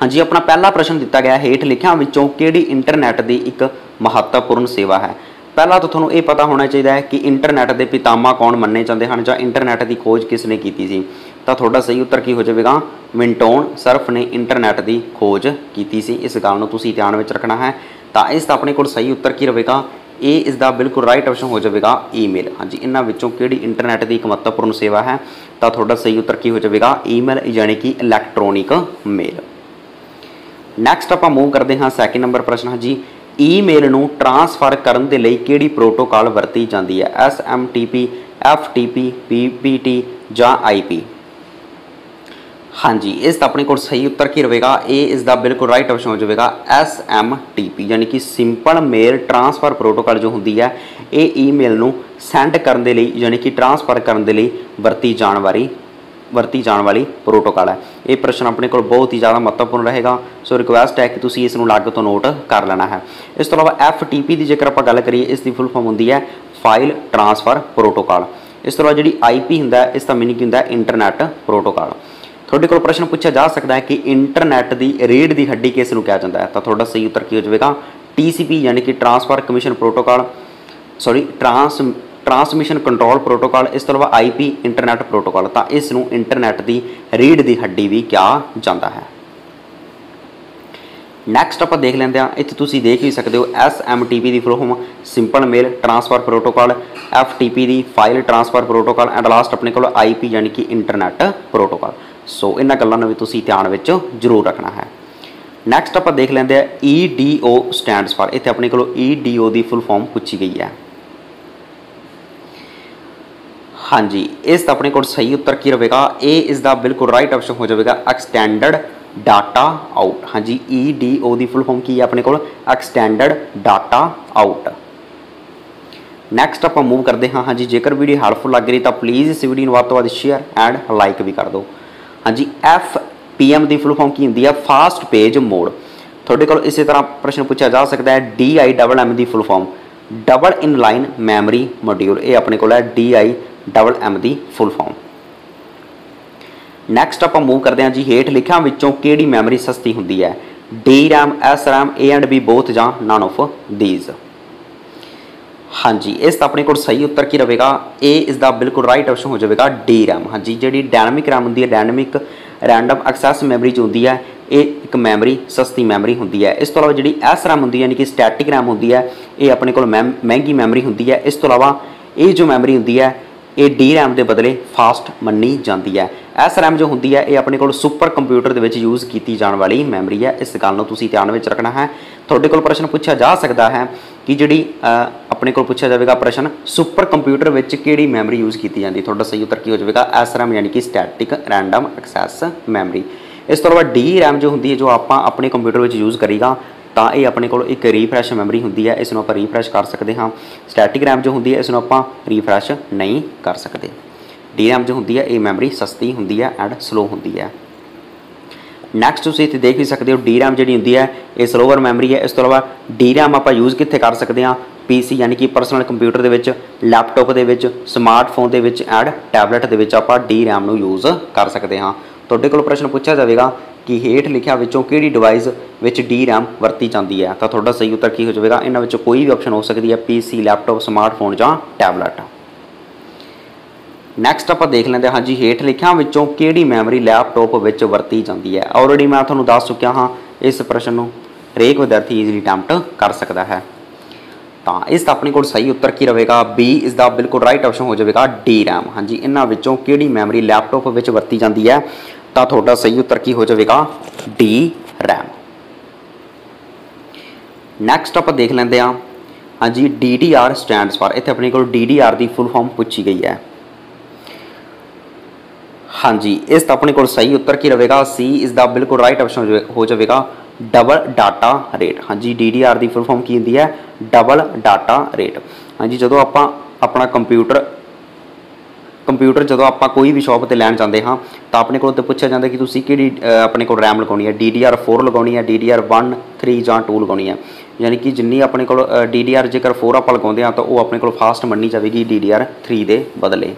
हाँ जी, अपना पहला प्रश्न दिता गया हेठ लिखियां विचों किहड़ी इंटरनेट की एक महत्वपूर्ण सेवा है। पहला तो थोड़ा ये पता होना चाहिए है कि इंटरनेट के पितामा कौन मन्ने जाते हैं या इंटरनेट की खोज किसने की थी। तो थोड़ा सही उत्तर की हो जाएगा, विंटोन सर्फ ने इंटरनेट की खोज की सी। इस गल को ध्यान में रखना है। तो इसका अपने को सही उत्तर की रहेगा, ये इसका बिल्कुल राइट ऑप्शन हो जाएगा ईमेल। हाँ जी, इन्होंने विचों किहड़ी इंटरनेट की एक महत्वपूर्ण सेवा है। तो थोड़ा सही उत्तर की हो जाएगा ईमेल, यानी कि इलैक्ट्रॉनिक मेल। नैक्सट आप मूव करते हैं सैकेंड नंबर प्रश्न। हाँ जी, ईमेल नूं ट्रांसफर करने के लिए किहड़ी प्रोटोकॉल वरती जाती है। SMTP, FTP, PPT या IP। हाँ जी, इसका अपने को सही उत्तर की रहेगा, ये इसका बिल्कुल राइट ऑप्शन हो जाएगा SMTP, यानी कि सिंपल मेल ट्रांसफर प्रोटोकॉल जो होंगी है ये ईमेल नूं सेंड करने के लिए यानी कि ट्रांसफर करने के लिए वरती जाने वाली प्रोटोकॉल है। ये प्रश्न अपने को बहुत ही ज़्यादा महत्वपूर्ण रहेगा। सो रिक्वेस्ट है कि तुसीं इसनूं अलग तो नोट कर लेना है। इस तो अलावा FTP की जेकर आप गल करिए, इसकी फुल फॉर्म होंगी है फाइल ट्रांसफर प्रोटोकॉल। इस तो अलावा जी IP होंगे इसका मीनिंग की होंगे इंटरनेट प्रोटोकॉल। थोड़े को प्रश्न पूछा जा सकता है कि इंटरनेट की रीढ़ की हड्डी किस नूं कहा जाता है। तो थोड़ा सही उत्तर की हो जाएगा TCP, यानी कि transfer commission protocol, sorry transmission control protocol. इस तो अलावा IP इंटरनेट प्रोटोकॉल। तो इसनूं इंटरनेट की रीढ़ की हड्डी भी कहा जाता है। नैक्सट आप देख लेंगे, इत्थे तुसीं देख भी सकते हो SMTP की full form simple mail transfer protocol, FTP की file transfer protocol and last अपने को IP यानी कि इंटरनेट प्रोटोकॉल। सो इन्हां गल्लां नूं भी तुसीं ध्यान विच जरूर रखना है। नैक्सट आप देख लेंगे EDO स्टैंड्स फॉर। इत्थे अपने को EDO की फुल फॉर्म पूछी गई है। हाँ जी, इस अपने को सही उत्तर की रहेगा, ये इसका बिल्कुल राइट ऑप्शन हो जाएगा एक्सटेंडेड डाटा आउट। हाँ जी, EDO की फुल फॉर्म की है अपने को एक्सटेंडेड डाटा आउट। नैक्सट आप मूव करते हैं। हाँ जी, जेकर वीडियो हेल्पफुल लग रही तो प्लीज़ इस वीडियो को वध शेयर एंड लाइक भी कर दो। हाँ जी, FPM की फुल फॉर्म की होंगी है फास्ट पेज मोड। थोड़े को इसी तरह प्रश्न पूछा जा सकता है DIMM की full form double in line memory module. ये अपने को DIMM की फुल फॉर्म। नैक्सट आप मूव करते हैं जी, हेठ लिखियां विचों किहड़ी मैमरी सस्ती होंदी है। DRAM, SRAM, A&B बोथ या नन ऑफ दीज। हाँ जी, इस अपने को सही उत्तर की रहेगा, ये इसका बिल्कुल राइट ऑप्शन हो जाएगा DRAM। हाँ जी, जी डायनामिक रैम होंगी है डायनामिक रैंडम एक्सैस मैमरी जो होंगी है ये एक मैमरी सस्ती मैमरी होंगी है। इस तो अलावा जी SRAM होंगी यानी कि स्टैटिक रैम होंगी है ये अपने को महंगी मैमरी होंगी है। इस तो अलावा ये जो मैमरी होंगी है ये DRAM के बदले फास्ट मनी जाती है। SRAM जो होंगी है ये अपने को सुपर कंप्यूटर के यूज़ की जाने वाली मैमरी है। इस गल को तुसीं ध्यान में रखना है। थोड़े को प्रश्न पूछा जा सकता है कि जी अपने को पूछा जाएगा प्रश्न सुपर कंप्यूटर में किहड़ी मैमरी यूज़ की जाती। थोड़ा सही उत्तर की हो जाएगा SRAM यानी कि स्टैटिक रैंडम एक्सैस मैमरी। इस तो अलावा DRAM जो होंगी है जो आप अपने कंप्यूटर में यूज़ करेगा तो ये अपने को एक रीफ्रैश मैमरी होंगी है, इसनों आप रीफ्रैश कर सकते हाँ। स्टैटिक रैम जो होंगी है इसनों आप रीफ्रैश नहीं कर सकते। DRAM जो होंगी है ये मैमरी सस्ती होंगी है एंड स्लो होंगी है। नैक्सट तुसीं इत्थे देख भी सकते हो DRAM जी होंगी है ये स्लोवर मैमरी है। इस तो अलावा DRAM आप यूज़ कित्थे कर सकते हैं, PC यानी कि परसनल कंप्यूटर के लैपटॉप के स्मार्टफोन के एंड टैबलैट के आप DRAM नूं यूज़ कर सकते हाँ। तुहाडे कोल प्रश्न पूछा जाएगा कि हेठ लिखिया विचों किहड़ी डिवाइस विच DRAM वरती जाती है। तो थोड़ा सही उत्तर की हो जाएगा, इन्हां विचों कोई भी ऑप्शन हो सकती है PC, लैपटॉप, स्मार्टफोन या टैबलैट। नैक्सट आप देख लेंगे। हाँ जी, हेठ लिखिया विचों किहड़ी मैमरी लैपटॉप विच वरती जाती है। ऑलरेडी मैं तुहानूं दस चुकिया हाँ, इस प्रश्न नूं हरेक विद्यार्थी ईजीली अटैम्प्ट कर सकता है। तो इसका अपने को सही उत्तर की रहेगा B इसका बिल्कुल राइट ऑप्शन हो जाएगा DRAM। हाँ जी, इन्हां विचों किहड़ी मैमरी लैपटॉप विच वरती जाती है। तो थोड़ा सही उत्तर की हो जाएगा DRAM। नैक्सट आप देख लेंगे। हाँ जी, DDR स्टैंड्स फॉर। इत्थे अपने को DDR की फुल फॉर्म पूछी गई है। हाँ जी, इस अपने को सही उत्तर की रहेगा C इसका बिल्कुल राइट ऑप्शन हो जाएगा डबल डाटा रेट। हाँ जी, DDR की फुल फॉर्म की होंगी है डबल डाटा रेट। हाँ जी, जो आप अपना कंप्यूटर जो आप कोई भी शॉप पर लैन जाते हाँ तो अपने को पूछा जाता है कि तुसीं किहड़ी अपने को रैम लगानी है, DDR4 लगानी है, DDR1, 3 या 2 लगानी है। यानी कि जिन्नी अपने को DDR जेकर 4 आप लगाते हैं तो वो अपने को फास्ट मनी जाएगी DDR3 के बदले।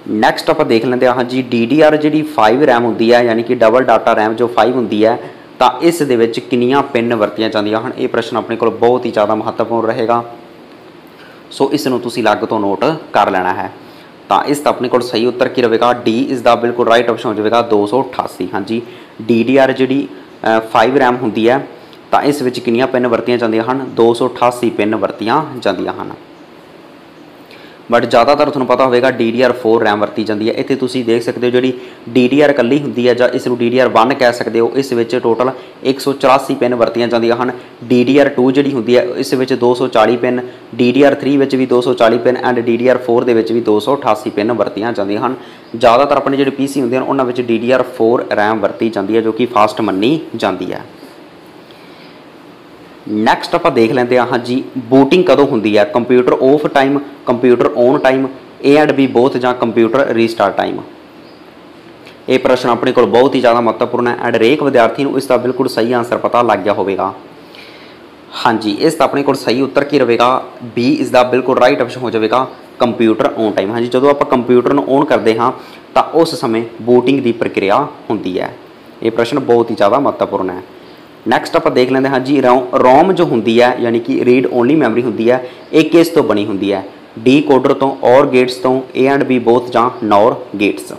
ਨੈਕਸਟ ਆਪਾਂ ਦੇਖ ਲੈਂਦੇ ਹਾਂ ਜੀ DDR ਜਿਹੜੀ 5 ਰੈਮ ਹੁੰਦੀ ਹੈ ਯਾਨੀ ਕਿ ਡਬਲ ਡਾਟਾ ਰੈਮ ਜੋ 5 ਹੁੰਦੀ ਹੈ ਤਾਂ ਇਸ ਦੇ ਵਿੱਚ ਕਿੰਨੀਆਂ ਪਿੰਨ ਵਰਤੀਆਂ ਜਾਂਦੀਆਂ ਹਨ। ਇਹ ਪ੍ਰਸ਼ਨ ਆਪਣੇ ਕੋਲ ਬਹੁਤ ਹੀ ਜ਼ਿਆਦਾ ਮਹੱਤਵਪੂਰਨ ਰਹੇਗਾ, ਸੋ ਇਸ ਨੂੰ ਤੁਸੀਂ ਅਲੱਗ ਤੋਂ ਨੋਟ ਕਰ ਲੈਣਾ ਹੈ। ਤਾਂ ਇਸ ਦਾ ਆਪਣੇ ਕੋਲ ਸਹੀ ਉੱਤਰ ਕੀ ਰਹੇਗਾ, ਡੀ ਇਸ ਦਾ ਬਿਲਕੁਲ ਰਾਈਟ ਆਪਸ਼ਨ ਹੋ ਜਾਵੇਗਾ 288। ਹਾਂਜੀ DDR ਜਿਹੜੀ 5 ਰੈਮ ਹੁੰਦੀ ਹੈ ਤਾਂ ਇਸ ਵਿੱਚ ਕਿੰਨੀਆਂ ਪਿੰਨ ਵਰਤੀਆਂ ਜਾਂਦੀਆਂ ਹਨ, 288 ਪਿੰਨ ਵਰਤੀਆਂ ਜਾਂਦੀਆਂ ਹਨ। ਬਟ ਜ਼ਿਆਦਾਤਰ ਤੁਹਾਨੂੰ ਪਤਾ ਹੋਵੇਗਾ DDR4 ਰੈਮ ਵਰਤੀ ਜਾਂਦੀ ਹੈ। ਇੱਥੇ ਤੁਸੀਂ ਦੇਖ ਸਕਦੇ ਹੋ ਜਿਹੜੀ DDR ਇਕੱਲੀ ਹੁੰਦੀ ਹੈ ਜਾਂ ਇਸ ਨੂੰ DDR1 ਕਹਿ ਸਕਦੇ ਹੋ, ਇਸ ਵਿੱਚ ਟੋਟਲ 184 ਪਿੰਨ ਵਰਤੀਆਂ ਜਾਂਦੀਆਂ ਹਨ। DDR2 ਜਿਹੜੀ ਹੁੰਦੀ ਹੈ ਇਸ ਵਿੱਚ 240 ਪਿੰਨ, DDR3 ਵਿੱਚ ਵੀ 240 ਪਿੰਨ ਐਂਡ DDR4 ਦੇ ਵਿੱਚ ਵੀ 288 ਪਿੰਨ ਵਰਤੀਆਂ ਜਾਂਦੀਆਂ ਹਨ। ਜ਼ਿਆਦਾਤਰ ਆਪਣੇ ਜਿਹੜੇ PC ਹੁੰਦੇ ਹਨ ਉਹਨਾਂ ਵਿੱਚ DDR4 ਰੈਮ ਵਰਤੀ ਜਾਂਦੀ ਹੈ ਜੋ ਕਿ ਫਾਸਟ ਮੰਨੀ ਜਾਂਦੀ ਹੈ। ਨੈਕਸਟ ਆਪਾਂ ਦੇਖ ਲੈਂਦੇ ਹਾਂ ਜੀ ਬੂਟਿੰਗ ਕਦੋਂ ਹੁੰਦੀ ਹੈ, computer of time, computer on time, A and B ਬੋਥ ਜਾਂ ਕੰਪਿਊਟਰ ਰੀਸਟਾਰਟ ਟਾਈਮ। ਇਹ ਪ੍ਰਸ਼ਨ ਆਪਣੇ ਕੋਲ ਬਹੁਤ ਹੀ ਜ਼ਿਆਦਾ ਮਹੱਤਵਪੂਰਨ ਹੈ ਐਂਡ ਹਰੇਕ ਵਿਦਿਆਰਥੀ ਨੂੰ ਇਸ ਦਾ ਬਿਲਕੁਲ ਸਹੀ ਆਨਸਰ ਪਤਾ ਲੱਗ ਗਿਆ ਹੋਵੇਗਾ। ਹਾਂਜੀ ਇਸ ਦਾ ਆਪਣੇ ਕੋਲ ਸਹੀ ਉੱਤਰ ਕੀ ਰਹੇਗਾ, B ਇਸ ਦਾ ਬਿਲਕੁਲ ਰਾਈਟ ਆਪਸ਼ਨ ਹੋ ਜਾਵੇਗਾ ਕੰਪਿਊਟਰ ਔਨ ਟਾਈਮ। ਹਾਂਜੀ ਜਦੋਂ ਆਪਾਂ ਕੰਪਿਊਟਰ ਨੂੰ ਔਨ ਕਰਦੇ ਹਾਂ ਤਾਂ ਉਸ ਸਮੇਂ ਬੂਟਿੰਗ ਦੀ ਪ੍ਰਕਿਰਿਆ ਹੁੰਦੀ ਹੈ। ਇਹ ਪ੍ਰਸ਼ਨ ਬਹੁਤ ਹੀ ਜ਼ਿਆਦਾ ਮਹੱਤਵਪੂਰਨ ਹੈ। ਨੈਕਸਟ ਆਪਾਂ ਦੇਖ ਲੈਂਦੇ ਹਾਂ ਜੀ ਰੋਮ ਜੋ ਹੁੰਦੀ ਹੈ ਯਾਨੀ ਕਿ ਰੀਡ ਓਨਲੀ ਮੈਮਰੀ ਹੁੰਦੀ ਹੈ, ਇਹ ਕਿਸ ਤੋਂ ਬਣੀ ਹੁੰਦੀ ਹੈ, ਡੀ ਕੋਡਰ ਤੋਂ, ਔਰ ਗੇਟਸ ਤੋਂ, A ਐਂਡ B ਬੋਥ ਜਾਂ ਨੌਰ ਗੇਟਸ।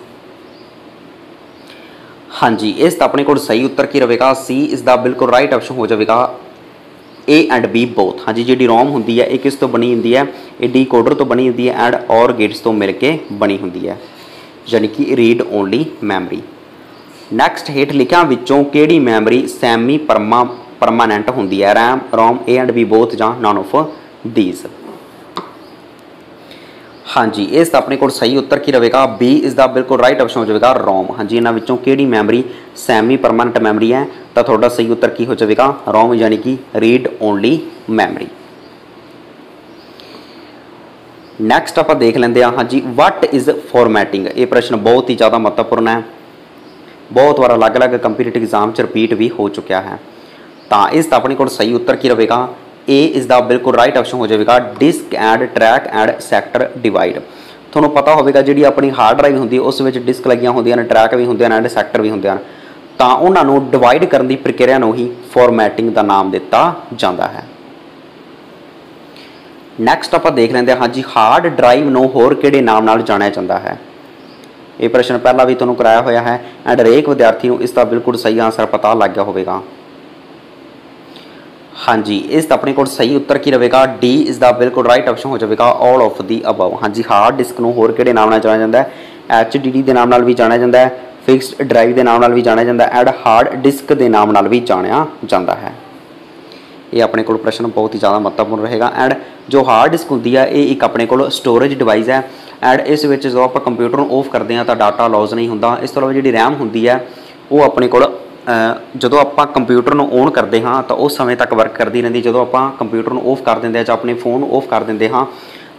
ਹਾਂਜੀ ਇਸ ਦਾ ਆਪਣੇ ਕੋਲ ਸਹੀ ਉੱਤਰ ਕੀ ਰਹੇਗਾ, C ਇਸ ਦਾ ਬਿਲਕੁਲ ਰਾਈਟ ਆਪਸ਼ਨ ਹੋ ਜਾਵੇਗਾ A ਐਂਡ B ਬੋਥ। ਹਾਂਜੀ ਜਿਹੜੀ ਰੋਮ ਹੁੰਦੀ ਹੈ ਇਹ ਕਿਸ ਤੋਂ ਬਣੀ ਹੁੰਦੀ ਹੈ, ਇਹ ਡੀ ਕੋਡਰ ਤੋਂ ਬਣੀ ਹੁੰਦੀ ਹੈ ਐਂਡ ਔਰ ਗੇਟਸ ਤੋਂ ਮਿਲ ਕੇ ਬਣੀ ਹੁੰਦੀ ਹੈ ਯਾਨੀ ਕਿ ਰੀਡ ਓਨਲੀ ਮੈਮਰੀ। ਨੈਕਸਟ ਹੇਠ ਲਿਖਿਆਂ ਵਿੱਚੋਂ ਕਿਹੜੀ ਮੈਮਰੀ ਸੈਮੀ ਪਰਮਾਨੈਂਟ ਹੁੰਦੀ ਹੈ, RAM, Rome, A and B ਬੋਥ ਜਾਂ ਨਨ ਆਫ ਦੀਜ਼। ਹਾਂਜੀ ਇਸ ਦਾ ਆਪਣੇ ਕੋਲ ਸਹੀ ਉੱਤਰ ਕੀ ਰਹੇਗਾ, B ਇਸ ਦਾ ਬਿਲਕੁਲ ਰਾਈਟ ਆਪਸ਼ਨ ਹੋ ਜਾਵੇਗਾ ਰੋਮ। ਹਾਂਜੀ ਇਹਨਾਂ ਵਿੱਚੋਂ ਕਿਹੜੀ ਮੈਮਰੀ ਸੈਮੀ ਪਰਮਾਨੈਂਟ ਮੈਮਰੀ ਹੈ, ਤਾਂ ਤੁਹਾਡਾ ਸਹੀ ਉੱਤਰ ਕੀ ਹੋ ਜਾਵੇਗਾ, ਰੋਮ ਯਾਨੀ ਕਿ ਰੀਡ ਓਨਲੀ ਮੈਮਰੀ। ਨੈਕਸਟ ਆਪਾਂ ਦੇਖ ਲੈਂਦੇ ਹਾਂ ਹਾਂਜੀ ਵਟ ਇਜ਼ ਫੋਰਮੈਟਿੰਗ। ਇਹ ਪ੍ਰਸ਼ਨ ਬਹੁਤ ਹੀ ਜ਼ਿਆਦਾ ਮਹੱਤਵਪੂਰਨ ਹੈ, ਬਹੁਤ ਵਾਰ ਅਲੱਗ-ਅਲੱਗ ਕੰਪੀਟੀਟਿਵ ਐਗਜ਼ਾਮ 'ਚ ਰਿਪੀਟ ਵੀ ਹੋ ਚੁੱਕਿਆ ਹੈ। ਤਾਂ ਇਸ ਦਾ ਆਪਣੇ ਕੋਲ ਸਹੀ ਉੱਤਰ ਕੀ ਰਹੇਗਾ, A ਇਸ ਦਾ ਬਿਲਕੁਲ ਰਾਈਟ ਆਪਸ਼ਨ ਹੋ ਜਾਵੇਗਾ disk and track and sector divide. ਤੁਹਾਨੂੰ ਪਤਾ ਹੋਵੇਗਾ ਜਿਹੜੀ ਆਪਣੀ ਹਾਰਡ ਡਰਾਈਵ ਹੁੰਦੀ ਹੈ ਉਸ ਵਿੱਚ ਡਿਸਕ ਲੱਗੀਆਂ ਹੁੰਦੀਆਂ ਨੇ, ਟਰੈਕ ਵੀ ਹੁੰਦੇ ਹਨ ਐਂਡ ਸੈਕਟਰ ਵੀ ਹੁੰਦੇ ਹਨ, ਤਾਂ ਉਹਨਾਂ ਨੂੰ ਡਿਵਾਈਡ ਕਰਨ ਦੀ ਪ੍ਰਕਿਰਿਆ ਨੂੰ ਹੀ ਫੋਰਮੈਟਿੰਗ ਦਾ ਨਾਮ ਦਿੱਤਾ ਜਾਂਦਾ ਹੈ। ਨੈਕਸਟ ਆਪਾਂ ਦੇਖ ਲੈਂਦੇ ਹਾਂ ਜੀ ਹਾਰਡ ਡਰਾਈਵ ਨੂੰ ਹੋਰ ਕਿਹੜੇ ਨਾਮ ਨਾਲ ਜਾਣਿਆ ਜਾਂਦਾ ਹੈ। ਇਹ ਪ੍ਰਸ਼ਨ ਪਹਿਲਾਂ ਵੀ ਤੁਹਾਨੂੰ ਕਰਾਇਆ ਹੋਇਆ ਹੈ ਐਂਡ ਹਰੇਕ ਵਿਦਿਆਰਥੀ ਨੂੰ ਇਸ ਦਾ ਬਿਲਕੁਲ ਸਹੀ ਆਨਸਰ ਪਤਾ ਲੱਗ ਗਿਆ ਹੋਵੇਗਾ। ਹਾਂਜੀ ਇਸ ਦਾ ਆਪਣੇ ਕੋਲ ਸਹੀ ਉੱਤਰ ਕੀ ਰਹੇਗਾ, D ਇਸ ਦਾ ਬਿਲਕੁਲ ਰਾਈਟ ਆਪਸ਼ਨ ਹੋ ਜਾਵੇਗਾ ਆਲ ਆਫ ਦੀ ਅਬਵ। ਹਾਂਜੀ ਹਾਰਡ ਡਿਸਕ ਨੂੰ ਹੋਰ ਕਿਹੜੇ ਨਾਮ ਨਾਲ ਜਾਣਿਆ ਜਾਂਦਾ ਹੈ, HDD ਦੇ ਨਾਮ ਨਾਲ ਵੀ ਜਾਣਿਆ ਜਾਂਦਾ ਹੈ, ਫਿਕਸਡ ਡਰਾਈਵ ਦੇ ਨਾਮ ਨਾਲ ਵੀ ਜਾਣਿਆ ਜਾਂਦਾ ਹੈ ਐਂਡ ਹਾਰਡ ਡਿਸਕ ਦੇ ਨਾਮ ਨਾਲ ਵੀ ਜਾਣਿਆ ਜਾਂਦਾ ਹੈ। ਇਹ ਆਪਣੇ ਕੋਲ ਪ੍ਰਸ਼ਨ ਬਹੁਤ ਹੀ ਜ਼ਿਆਦਾ ਮਹੱਤਵਪੂਰਨ ਰਹੇਗਾ ਐਂਡ ਜੋ ਹਾਰਡ ਡਿਸਕ ਹੁੰਦੀ ਹੈ ਇਹ ਇੱਕ ਆਪਣੇ ਕੋਲ ਸਟੋਰੇਜ ਡਿਵਾਈਸ ਹੈ ਐਂਡ ਇਸ ਵਿੱਚ ਜਦੋਂ ਆਪਾਂ ਕੰਪਿਊਟਰ ਨੂੰ ਆਫ ਕਰਦੇ ਹਾਂ ਤਾਂ ਡਾਟਾ ਲੌਸ ਨਹੀਂ ਹੁੰਦਾ। ਇਸ ਤੋਂ ਇਲਾਵਾ ਜਿਹੜੀ ਰੈਮ ਹੁੰਦੀ ਹੈ ਉਹ ਆਪਣੇ ਕੋਲ ਜਦੋਂ ਆਪਾਂ ਕੰਪਿਊਟਰ ਨੂੰ ਔਨ ਕਰਦੇ ਹਾਂ ਤਾਂ ਉਸ ਸਮੇਂ ਤੱਕ ਵਰਕ ਕਰਦੀ ਰਹਿੰਦੀ, ਜਦੋਂ ਆਪਾਂ ਕੰਪਿਊਟਰ ਨੂੰ ਆਫ ਕਰ ਦਿੰਦੇ ਹਾਂ ਜਾਂ ਆਪਣੇ ਫੋਨ ਨੂੰ ਆਫ ਕਰ ਦਿੰਦੇ ਹਾਂ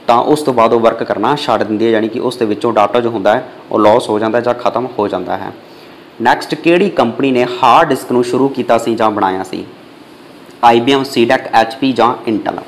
ਤਾਂ ਉਸ ਤੋਂ ਬਾਅਦ ਉਹ ਵਰਕ ਕਰਨਾ ਛੱਡ ਦਿੰਦੀ ਹੈ, ਯਾਨੀ ਕਿ ਉਸ ਦੇ ਵਿੱਚੋਂ ਡਾਟਾ ਜੋ ਹੁੰਦਾ ਹੈ ਉਹ ਲੌਸ ਹੋ ਜਾਂਦਾ ਜਾਂ ਖਤਮ ਹੋ ਜਾਂਦਾ ਹੈ। ਨੈਕਸਟ ਕਿਹੜੀ ਕੰਪਨੀ ਨੇ ਹਾਰਡ ਡਿਸਕ ਨੂੰ ਸ਼ੁਰੂ ਕੀਤਾ ਸੀ ਜਾਂ ਬਣਾਇਆ ਸੀ, IBM, CDEC, HP ਜਾਂ ਇੰਟਲ।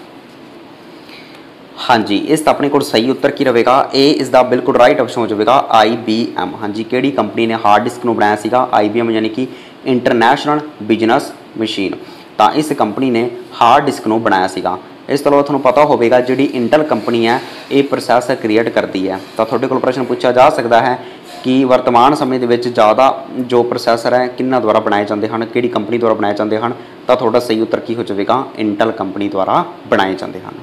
ਹਾਂਜੀ ਇਸ ਦਾ ਆਪਣੇ ਕੋਲ ਸਹੀ ਉੱਤਰ ਕੀ ਰਹੇਗਾ, A ਇਸ ਦਾ ਬਿਲਕੁਲ ਰਾਈਟ ਆਪਸ਼ਨ ਹੋ ਜਾਵੇਗਾ IBM। ਹਾਂਜੀ ਕਿਹੜੀ ਕੰਪਨੀ ਨੇ ਹਾਰਡ ਡਿਸਕ ਨੂੰ ਬਣਾਇਆ ਸੀਗਾ, IBM ਯਾਨੀ ਕਿ ਇੰਟਰਨੈਸ਼ਨਲ ਬਿਜ਼ਨਸ ਮਸ਼ੀਨ। ਤਾਂ ਇਸ ਕੰਪਨੀ ਨੇ ਹਾਰਡ ਡਿਸਕ ਨੂੰ ਬਣਾਇਆ ਸੀਗਾ। ਇਸ ਤੋਂ ਇਲਾਵਾ ਤੁਹਾਨੂੰ ਪਤਾ ਹੋਵੇਗਾ ਜਿਹੜੀ ਇੰਟਲ ਕੰਪਨੀ ਹੈ ਇਹ ਪ੍ਰੋਸੈਸਰ ਕ੍ਰੀਏਟ ਕਰਦੀ ਹੈ। ਤਾਂ ਤੁਹਾਡੇ ਕੋਲ ਪ੍ਰਸ਼ਨ ਪੁੱਛਿਆ ਜਾ ਸਕਦਾ ਹੈ ਕਿ ਵਰਤਮਾਨ ਸਮੇਂ ਦੇ ਵਿੱਚ ਜ਼ਿਆਦਾ ਜੋ ਪ੍ਰੋਸੈਸਰ ਹੈ ਕਿਹਨਾਂ ਦੁਆਰਾ ਬਣਾਏ ਜਾਂਦੇ ਹਨ, ਕਿਹੜੀ ਕੰਪਨੀ ਦੁਆਰਾ ਬਣਾਏ ਜਾਂਦੇ ਹਨ, ਤਾਂ ਤੁਹਾਡਾ ਸਹੀ ਉੱਤਰ ਕੀ ਹੋ ਜਾਵੇਗਾ, ਇੰਟਲ ਕੰਪਨੀ ਦੁਆਰਾ ਬਣਾਏ ਜਾਂਦੇ ਹਨ।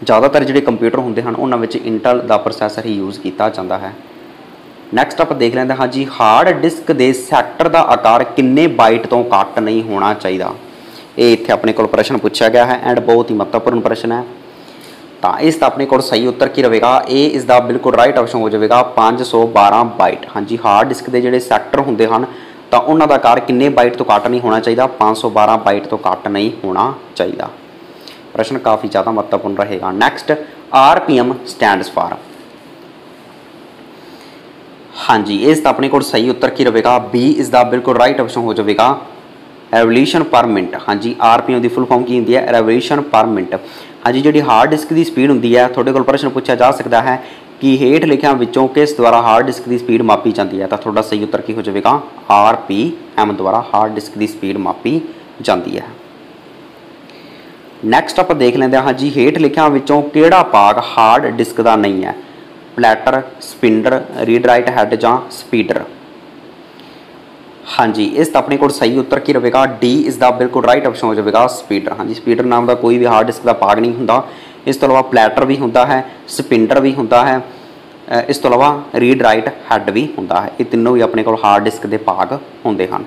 ਜ਼ਿਆਦਾਤਰ ਜਿਹੜੇ ਕੰਪਿਊਟਰ ਹੁੰਦੇ ਹਨ ਉਹਨਾਂ ਵਿੱਚ ਇੰਟਲ ਦਾ ਪ੍ਰੋਸੈਸਰ ਹੀ ਯੂਜ਼ ਕੀਤਾ ਜਾਂਦਾ ਹੈ। ਨੈਕਸਟ ਆਪਾਂ ਦੇਖ ਲੈਂਦੇ ਹਾਂ ਜੀ ਹਾਰਡ ਡਿਸਕ ਦੇ ਸੈਕਟਰ ਦਾ ਆਕਾਰ ਕਿੰਨੇ ਬਾਈਟ ਤੋਂ ਘੱਟ ਨਹੀਂ ਹੋਣਾ ਚਾਹੀਦਾ। ਇਹ ਇੱਥੇ ਆਪਣੇ ਕੋਲ ਪ੍ਰਸ਼ਨ ਪੁੱਛਿਆ ਗਿਆ ਹੈ ਐਂਡ ਬਹੁਤ ਹੀ ਮਹੱਤਵਪੂਰਨ ਪ੍ਰਸ਼ਨ ਹੈ। ਤਾਂ ਇਸ ਦਾ ਆਪਣੇ ਕੋਲ ਸਹੀ ਉੱਤਰ ਕੀ ਰਹੇਗਾ, A ਇਸ ਦਾ ਬਿਲਕੁਲ ਰਾਈਟ ਆਪਸ਼ਨ ਹੋ ਜਾਵੇਗਾ 512 ਬਾਈਟ। ਹਾਂਜੀ ਹਾਰਡ ਡਿਸਕ ਦੇ ਜਿਹੜੇ ਸੈਕਟਰ ਹੁੰਦੇ ਹਨ ਤਾਂ ਉਹਨਾਂ ਦਾ ਆਕਾਰ ਕਿੰਨੇ ਬਾਈਟ ਤੋਂ ਘੱਟ ਨਹੀਂ ਹੋਣਾ ਚਾਹੀਦਾ, 512 ਬਾਈਟ ਤੋਂ ਘੱਟ ਨਹੀਂ ਹੋਣਾ ਚਾਹੀਦਾ। ਪ੍ਰਸ਼ਨ ਕਾਫੀ ਜ਼ਿਆਦਾ ਮਹੱਤਵਪੂਰਨ ਰਹੇਗਾ। Next RPM stands for. ਹਾਂਜੀ ਇਸ ਦਾ ਆਪਣੇ ਕੋਲ ਸਹੀ ਉੱਤਰ ਕੀ ਰਹੇਗਾ, B ਇਸ ਦਾ ਬਿਲਕੁਲ ਰਾਈਟ ਆਪਸ਼ਨ ਹੋ ਜਾਵੇਗਾ ਰੈਵੋਲੂਸ਼ਨ ਪਰ ਮਿੰਟ। ਹਾਂਜੀ RPM ਦੀ ਫੁੱਲ ਫਾਰਮ ਕੀ ਹੁੰਦੀ ਹੈ, ਰੈਵੋਲੂਸ਼ਨ ਪਰ ਮਿੰਟ। ਹਾਂਜੀ ਜਿਹੜੀ ਹਾਰਡ ਡਿਸਕ ਦੀ ਸਪੀਡ ਹੁੰਦੀ ਹੈ, ਤੁਹਾਡੇ ਕੋਲ ਪ੍ਰਸ਼ਨ ਪੁੱਛਿਆ ਜਾ ਸਕਦਾ ਹੈ कि हेठ लिखिया विचों किस द्वारा हार्ड डिस्क की स्पीड मापी जाती है, तो थोड़ा सही उत्तर की हो जाएगा RPM द्वारा हार्ड डिस्क की स्पीड मापी जाती है। नैक्सट आप देख लेंगे हाँ जी, हेठ लिखिया विचों किहड़ा भाग हार्ड डिस्क का नहीं है, प्लैटर, स्पिंडर, रीड राइट हैड जां स्पीडर। हाँ जी, इस अपने को सही उत्तर की रहेगा डी इस द बिल्कुल राइट ऑप्शन हो जाएगा स्पीडर। हाँ जी, स्पीडर नाम का कोई भी हार्ड डिस्क का भाग नहीं होंदा। इस तो अलावा प्लैटर भी होंदा है, स्पिंडर भी होंदा है, इस तो अलावा रीड राइट हैड भी होंदा है। ये तीनों भी अपने को हार्ड डिस्क के भाग होंदे हैं।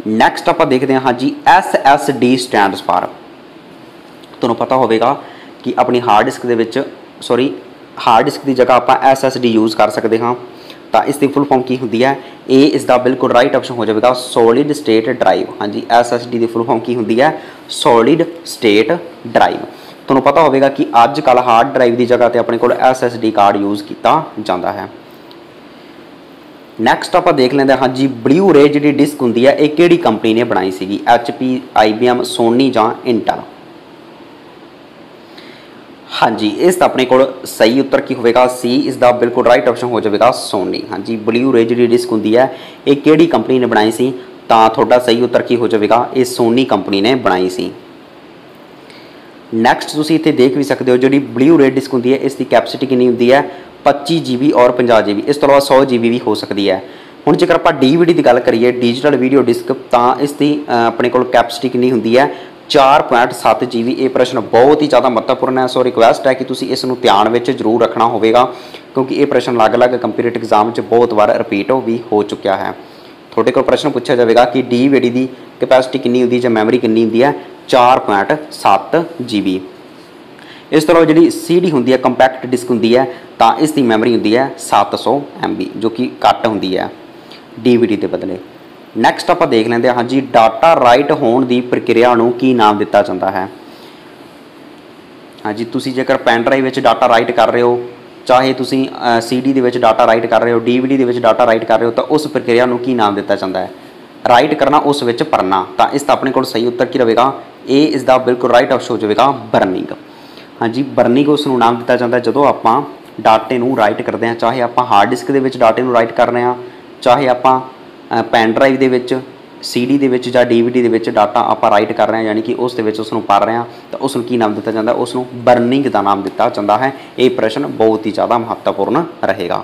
नैक्सट आप देखते हैं हाँ जी, SSD स्टैंड्स फॉर, तुहानूं पता होगा कि अपनी हार्ड डिस्क दे विच हार्ड डिस्क की जगह आप SSD यूज़ कर सकते हाँ। तो इसकी फुल फॉर्म की होंदी है, ए इसका बिल्कुल राइट ऑप्शन हो जाएगा सॉलिड स्टेट ड्राइव। हाँ जी, SSD की फुल फॉर्म की होंदी है सॉलिड स्टेट ड्राइव। तुहानूं पता होगा कि अजकल हार्ड ड्राइव की जगह पर अपने को SSD कार्ड यूज़ किया जाता है। नैक्सट आप देख लेंगे हाँ जी, ब्लू रे जी डिस्क होंदी है ये किहड़ी कंपनी ने बनाई सी, HP, IBM, सोनी जां इंटेल। हाँ जी, इस अपने को सही उत्तर की होगा सी इस द बिल्कुल राइट ऑप्शन हो जाएगा सोनी। हाँ जी, ब्लू रे जी डिस्क होंदी है ये किहड़ी कंपनी ने बनाई सी, तो थोड़ा सही उत्तर की हो जाएगा ये सोनी कंपनी ने बनाई सी। नैक्सट तुसीं इत्थे देख भी सकते हो जी, ब्लू रे डिस्क होंदी है इसकी कैपेसिटी कितनी होंदी है 25 GB और 50 GB, इस तो अलावा 100 GB भी हो सकती है। हुण जेकर आप DVD की गल करिए डिजिटल वीडियो डिस्क, तो इसकी अपने को कैपेसिटी कितनी होंदी है 4.7 GB। ये प्रश्न बहुत ही ज़्यादा महत्वपूर्ण है, सो रिक्वेस्ट है कि तुसीं इस नूं ध्यान में जरूर रखना होगा, क्योंकि ये प्रश्न अलग अलग कंपीटेटिव एग्जाम बहुत बार रिपीट भी हो चुका है। थोड़े को प्रश्न पूछा जाएगा कि DVD की कैपेसिटी कितनी होंदी है, मैमरी कितनी होंदी है 4.7 GB। इस तरह जी CD होंदी है कंपैक्ट डिस्क होंदी है, तो इसकी मैमरी होंदी है 700 MB, जो कि घट होंदी है DVD के बदले। नैक्सट आप देख लेंगे हाँ जी, डाटा राइट होने की प्रक्रिया नूं की नाम दिता जाता है। हाँ जी, तुसीं जेकर पैन ड्राइव में डाटा राइट कर रहे हो, चाहे तुसीं CD दे विच डाटा राइट कर रहे हो, DVD दे विच डाटा राइट कर रहे हो, तो उस प्रक्रिया नूं की नाम दिता जाता है, राइट करना उस विच पढ़ना। तो इस अपने को सही उत्तर की रहेगा ए इस दा बिल्कुल राइट ऑप्शन हो जाएगा बर्निंग। हाँ जी, बर्निंग उस नूं नाम दिता जाता है जो आप डाटे नूं राइट करते हैं, चाहे आप हार्ड डिस्क दे विच डाटे नूं राइट कर रहे हैं, चाहे आप पैन ड्राइव दे विच, CD दे विच, जां DVD दे विच डाटा आप राइट कर रहे हैं, यानी कि उस दे विच उसनूं पढ़ रहे हैं, तो उसनूं की नाम दिता जाता है, उसनूं बर्निंग का नाम दिता जाता है। ये प्रश्न बहुत ही ज़्यादा महत्वपूर्ण रहेगा।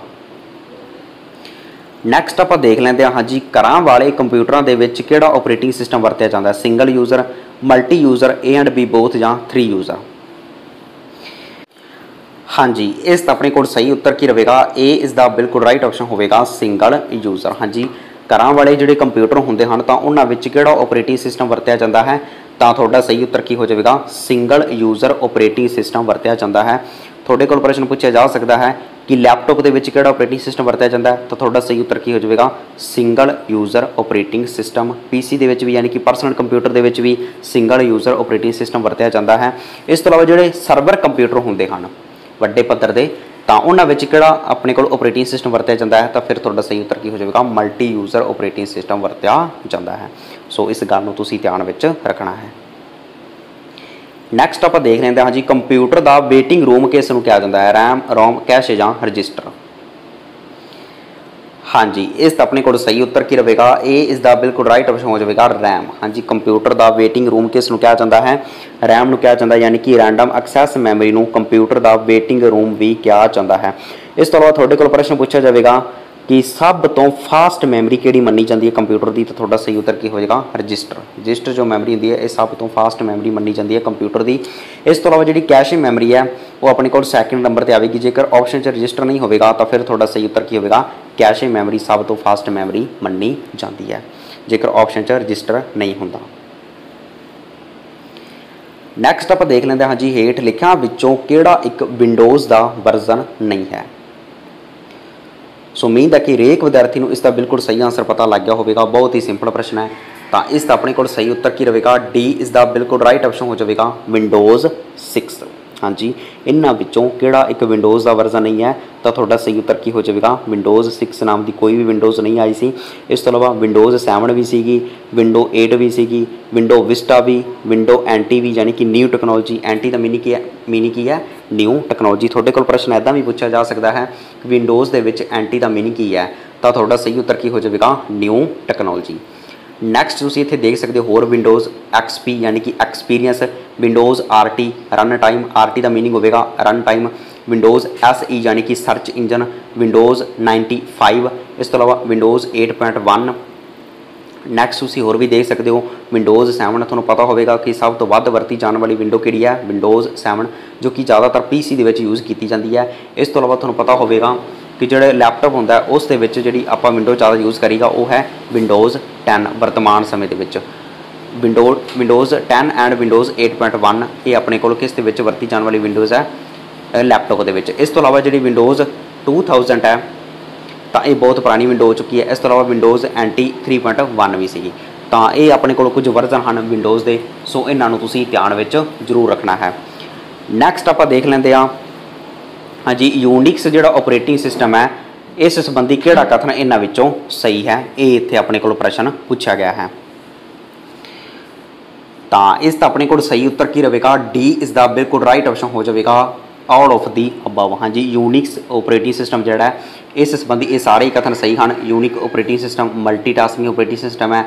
नैक्सट आप देख लेंगे हाँ जी, घरां वाले कंप्यूटरों के विच किहड़ा ऑपरेटिंग सिस्टम वरत्या जाता है, single user, multi user, A&B both जां 3 यूज़र। हाँ जी, इस अपने को सही उत्तर की रहेगा ए इस दा बिल्कुल राइट ऑप्शन होगा सिंगल यूज़र। हाँ जी, घरां वाले जिहड़े कंप्यूटर होंदे हन तां उन्हां विच किहड़ा ऑपरेटिंग सिस्टम वरत्या जाता है, तो थोड़ा सही उत्तर की हो जाएगा सिंगल यूज़र ऑपरेटिंग सिस्टम वरत्या जाता है। थोड़े को प्रश्न पूछा जा सकता है कि लैपटॉप के विच किहड़ा ऑपरेटिंग सिस्टम वरत्या जाता है, तो थोड़ा सही उत्तर की हो जाएगा single user operating system. PC दे विच भी यानी कि पर्सनल कंप्यूटर दे विच भी सिंगल यूज़र ऑपरेटिंग सिस्टम वरत्या जाता है। इस तो अलावा जिहड़े सर्वर कंप्यूटर होंदे हन वड्डे पद्धर दे, तो उन्हां विच किहड़ा अपने कोल ऑपरेटिंग सिस्टम वरत्या जाता है, तो फिर थोड़ा सही उत्तर की हो जाएगा मल्टी यूज़र ऑपरेटिंग सिस्टम वरत्या जाता है। सो इस गल नूं तुसीं ध्यान विच रखना है। नैक्सट आप देख लेंगे हाँ जी, कंप्यूटर का वेटिंग रूम किस नूं कहा जाता है, रैम, रोम, कैश जां रजिस्टर। हाँ जी, इस अपने को सही उत्तर की रहेगा ए इस दा बिल्कुल राइट ऑप्शन हो जाएगा रैम। हाँ जी, कंप्यूटर का वेटिंग रूम किस नूं कहा जाता है, रैम नूं कहा जाता है, यानी कि रैंडम एक्सैस मैमरी नूं कंप्यूटर का वेटिंग रूम भी कहा जाता है। इस तो अलावा थोड़े को प्रश्न पूछा जाएगा कि सब तो फास्ट मैमरी किहड़ी मनी जाती है कंप्यूटर की, तो थोड़ा सही उत्तर की हो जाएगा रजिस्टर। रजिस्टर जो मैमरी होंदी है ये सब तो फास्ट मैमरी मनी जाती है कंप्यूटर की। इस तो अलावा जी कैश मैमरी है वो अपने को सैकेंड नंबर पर आएगी, जेकर ऑप्शन च रजिस्टर नहीं होगा तो फिर थोड़ा सही उत्तर की होगा कैश मैमरी सब तो फास्ट मैमरी मनी जाती है, जेकर ऑप्शन च रजिस्टर नहीं होंदा। नैक्सट आप देख लेंगे हाँ जी, हेठ लिखिया विचों किहड़ा एक विंडोज़ का वर्जन नहीं है। सो उम्मीद है कि हरेक विद्यार्थी को इसका बिल्कुल सही आंसर पता लग गया होगा। बहुत ही सिंपल प्रश्न है, तो इसका अपने को सही उत्तर की रहेगा डी इस दा बिल्कुल राइट ऑप्शन हो जाएगा विंडोज़ 6। हाँ जी, इन्हां विचों किहड़ा एक विंडोज़ का वर्जन नहीं है, तो तुहाडा सही उत्तर की हो जाएगा विंडोज़ 6 नाम की कोई भी विंडोज़ नहीं आई सी। इस तो इलावा विंडोज़ 7 भी सीगी, विंडो 8 भी सीगी, विंडो विस्टा भी, विंडो एंटी भी, यानी कि न्यू टैक्नोलॉजी। एंटी का मीनिंग की है न्यू टैक्नोलॉजी। तुहाडे कोल प्रश्न इदां भी पूछा जा सकता है विंडोज़ दे विच एंटी का मीनिंग की है, तो तुहाडा सही उत्तर की हो जाएगा न्यू टैक्नोलॉजी। नैक्सट तुसीं इत्थे देख सकते हो होर विंडोज़ XP यानी कि experience, Windows RT run time, RT का मीनिंग होगा रन टाइम, विंडोज़ SE यानी कि सर्च इंजन, विंडोज़ 95, इस तो इलावा विंडोज़ 8.1। नैक्सट तुसीं होर भी देख सकते हो विंडोज़ 7। तुहानूं पता होगा कि सब तो वध वरती जाने वाली विंडो किहड़ी है, विंडोज़ 7, जो कि ज़्यादातर PC दे विच यूज़ की जाती है। इस तो इलावा तुहानूं पता होगा कि जो लैपटॉप होंदा है उस दे विच जिहड़ी आपां विंडो ज़्यादा यूज़ करीदा वो है विंडोज़ 10 वर्तमान समय दे विच। विंडोज़ 10 एंड विंडोज़ 8.1 ये अपने कोल किस दे विच वरती जाने वाली विंडोज़ है लैपटॉप दे विच। इस तो इलावा जिहड़ी विंडोज़ 2000 है तो ये बहुत पुरानी विंडो हो चुकी है। इस तो इलावा विंडोज़ NT 3.1 भी सी, तो ये अपने कोल कुछ वर्जन हैं विंडोज़ के, सो इन्हों तुसीं ध्यान विच जरूर रखना है। नैक्सट आपां देख लैंदे आ हाँ जी, यूनिक्स जो ऑपरेटिंग सिस्टम है इस संबंधी किहड़ा कथन इन्हां विचों सही है, ये इत्थे अपने कोल प्रश्न पूछा गया है। तो इसका अपने को सही उत्तर की रहेगा डी इज़ द बिल्कुल राइट ऑप्शन हो जाएगा ऑल ऑफ दी अबव। हाँ जी, यूनिक्स ऑपरेटिंग सिस्टम जोड़ा है इस संबंधी ये सारे ही कथन सही हैं। Unique operating system multitasking operating system है।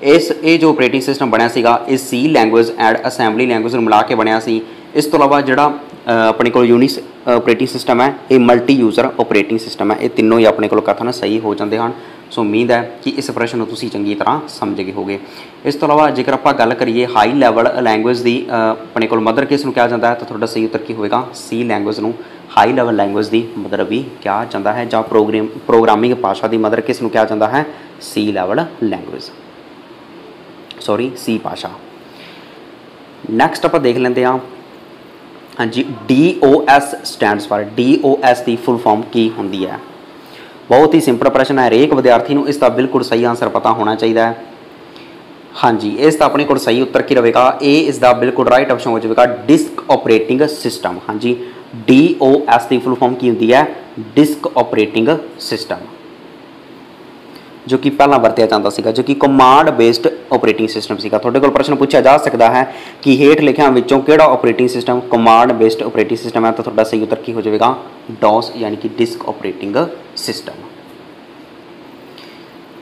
ये जो ऑपरेटिंग सिस्टम बनया सीगा ये C language and assembly language मिला के बनया सी। इस तो इलावा जोड़ा अपने को यूनिक्स ऑपरेटिंग सिस्टम है ये मल्टी यूज़र ऑपरेटिंग सिस्टम है। ये तीनों ही अपने को कथन सही हो जाते हैं। सो उम्मीद है कि इस प्रश्न को तुसीं चंगी तरह समझ गए होगे। इस तो इलावा जेकर आप गल करिए हाई लैवल लैंगुएज की अपने को मदर किस नूं कहा जाता है, तो तुहाडा सही उत्तर की होएगा C लैंगुएज नूं हाई लैवल लैंगुएज की मदर भी कहा जाता है, जां प्रोग्रामिंग भाषा की मदर किस नूं कहा जाता है, C level language, sorry C भाषा। नैक्सट आप देख लेंगे हाँ जी, DOS स्टैंड्स फॉर, DOS की फुल फॉर्म की होंगी है। बहुत ही सिंपल प्रश्न है, हरेक विद्यार्थी को इसका बिल्कुल सही आंसर पता होना चाहिए। हाँ जी, इसका अपने को सही उत्तर की रहेगा ए इज़ द बिल्कुल राइट ऑप्शन हो जाएगा डिस्क ऑपरेटिंग सिस्टम। हाँ जी, DOS की फुल फॉर्म की होंगी है डिस्क ऑपरेटिंग सिस्टम, जो कि पहला वरत्या जाता सीगा, जो कि कमांड बेस्ड ऑपरेटिंग सिस्टम सीगा। तुहाडे कोल प्रश्न पूछा जा सकता है कि हेठ लिखियां विचों किहड़ा operating system command based operating system है, तो तुहाडा सही उत्तर की हो जाएगा DOS यानी कि डिस्क ऑपरेटिंग सिस्टम।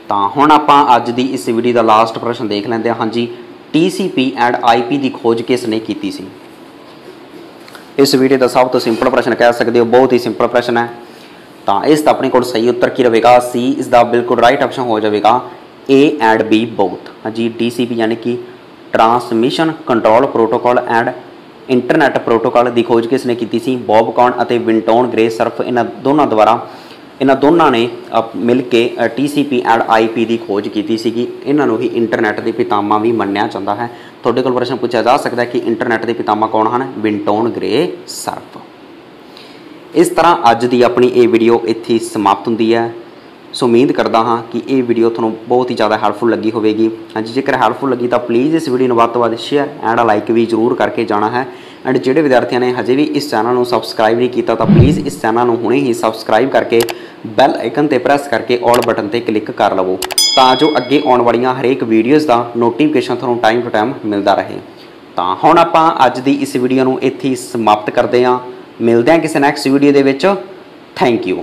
तो हुण आपां अज दी इस वीडियो का लास्ट प्रश्न देख लैंदे हाँ जी, TCP एंड IP की खोज किसने की सी। इस वीडियो का सब तो सिंपल प्रश्न कह सकते हो, बहुत ही सिंपल प्रश्न है। तो इसका अपने को सही उत्तर की रहेगा C इज़ द बिल्कुल राइट ऑप्शन हो जाएगा A एंड B बोथ। हाँ जी, TCP यानी कि transmission control protocol and internet protocol की खोज किसने की सी, बॉबकॉन और विंटोन ग्रे सर्फ, इन्हों दोनों ने मिल के TCP एंड IP की खोज की सी। इन्हों ही इंटरनेट के पितामा भी मन्निया जाता है। तुहाडे कोल प्रश्न पूछा जा सकता है कि इंटरनेट के पितामा कौन हैं, विंटोन ग्रे सर्फ। इस तरह अज की अपनी ये वीडियो इत्थे समाप्त होंदी है। सो उम्मीद करता हाँ कि ये वीडियो थोड़ा बहुत ही ज़्यादा हैल्पफुल लगी होगी। हाँ जी, जेकर हैल्पफुल लगी तो प्लीज़ इस वीडियो को वध तो वध शेयर एंड लाइक भी जरूर करके जाना है। एंड जोड़े विद्यार्थियों ने हजे भी इस चैनल को सबसक्राइब नहीं किया तो प्लीज़ इस चैनल को हुणे ही सबसक्राइब करके बैल आइकन पर प्रेस करके ऑल बटन पर क्लिक कर लवो, तो जो अगे आने वाली हरेक वीडियोज़ का नोटिफिकेशन थोड़ा टाइम टू टाइम मिलता रहे। तो हुण आपां अज की इस वीडियो को इत्थे समाप्त करते हैं। मिलते हैं किसी नैक्सट वीडियो के विच। Thank you.